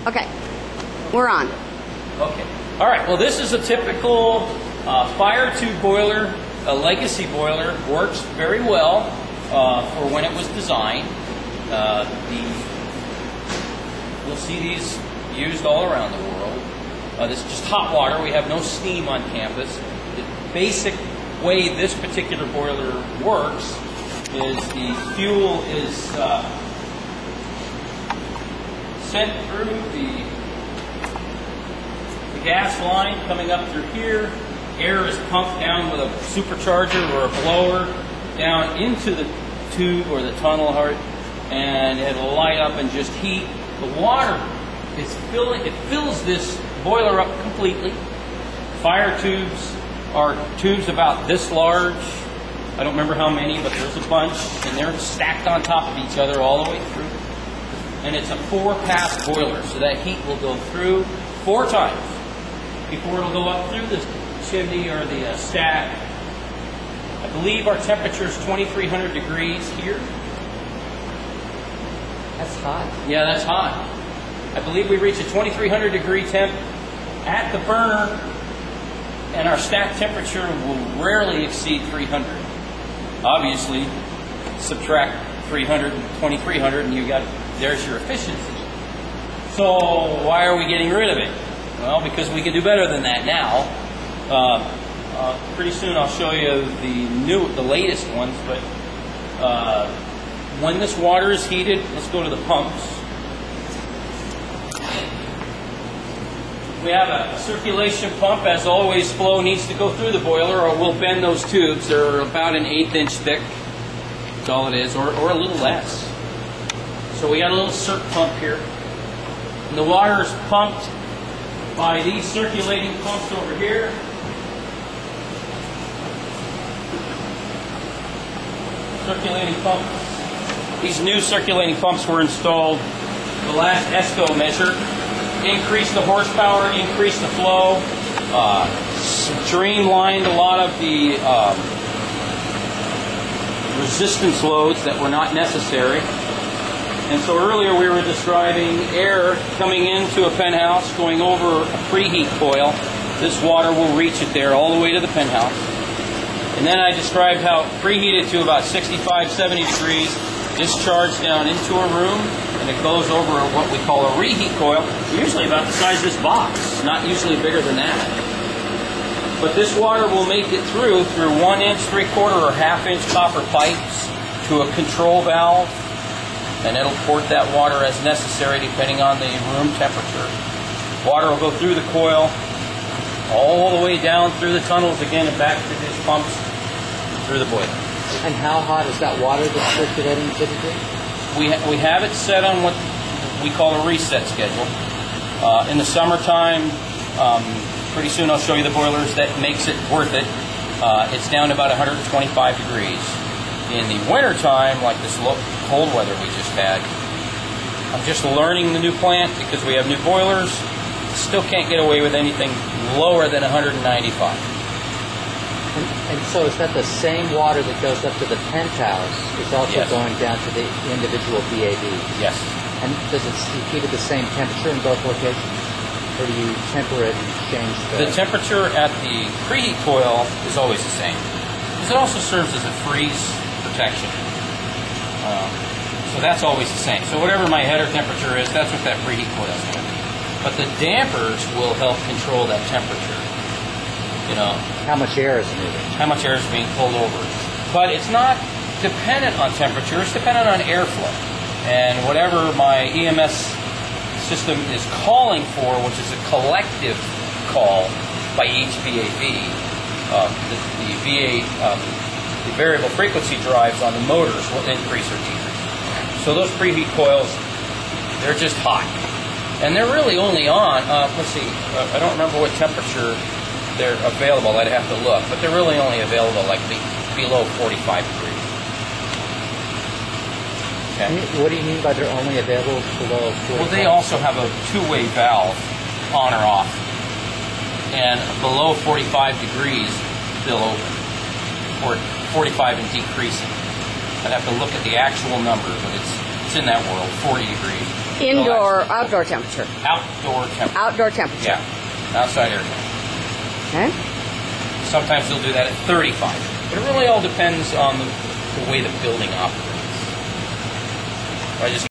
Okay, we're on. Okay. All right. Well, this is a typical fire tube boiler, a legacy boiler. Works very well for when it was designed. You'll see these used all around the world. This is just hot water. We have no steam on campus. The basic way this particular boiler works is the fuel is sent through the gas line coming up through here. Air is pumped down with a supercharger or a blower down into the tube or the tunnel heart, and it'll light up and just heat. The water is it fills this boiler up completely. Fire tubes are tubes about this large. I don't remember how many, but there's a bunch, and they're stacked on top of each other all the way through. And it's a 4-pass boiler, so that heat will go through 4 times before it'll go up through the chimney or the stack. I believe our temperature is 2,300 degrees here. That's hot. Yeah, that's hot. I believe we reach a 2,300 degree temp at the burner, and our stack temperature will rarely exceed 300. Obviously, subtract 300 and 2,300, and there's your efficiency. So why are we getting rid of it? Well, because we can do better than that now. Pretty soon I'll show you the latest ones, but when this water is heated, let's go to the pumps. We have a circulation pump. As always, flow needs to go through the boiler, or we'll bend those tubes. They're about an 1/8 inch thick. That's all it is, or a little less. So we got a little circ pump here. And the water is pumped by these circulating pumps over here. Circulating pumps. These new circulating pumps were installed the last ESCO measure. Increased the horsepower, increased the flow, streamlined a lot of the resistance loads that were not necessary. And so earlier we were describing air coming into a penthouse, going over a preheat coil. This water will reach it there all the way to the penthouse. And then I described how preheated to about 65, 70 degrees, discharged down into a room, and it goes over what we call a reheat coil, usually about the size of this box, not usually bigger than that. But this water will make it through 1 inch, 3/4, or 1/2 inch copper pipes to a control valve, and it'll port that water as necessary depending on the room temperature. Water will go through the coil, all the way down through the tunnels again and back to these pumps through the boiler. And how hot is that water that's circulating typically? We have it set on what we call a reset schedule. In the summertime, pretty soon I'll show you the boilers that makes it worth it. It's down to about 125 degrees. In the wintertime, like this cold weather we just had, I'm just learning the new plant because we have new boilers. Still can't get away with anything lower than 195. And so is that the same water that goes up to the penthouse is also Yes. going down to the individual VAVs? Yes. And does it keep at the same temperature in both locations? Or do you temper it and change The temperature at the preheat coil is always the same. Because it also serves as a freeze protection. So that's always the same. So whatever my header temperature is, that's what that preheat coil is going to be. But the dampers will help control that temperature. You know, how much air is moving? How much air is being pulled over. But it's not dependent on temperature, it's dependent on airflow. And whatever my EMS system is calling for, which is a collective call by each VAV, the variable frequency drives on the motors will increase or decrease. So those preheat coils, they're just hot. And they're really only on, let's see, I don't remember what temperature they're available, I'd have to look, but they're really only available like below 45 degrees. Okay. What do you mean by they're only available below 45? Well, they also have a two-way valve, on or off. And below 45 degrees, they'll open. Or 45 and decreasing. I'd have to look at the actual number, but it's in that world, 40 degrees. Indoor, outdoor temperature. Outdoor temperature. Outdoor temperature. Yeah, outside air temperature. Okay. Sometimes they'll do that at 35. But it really all depends on the way the building operates. I just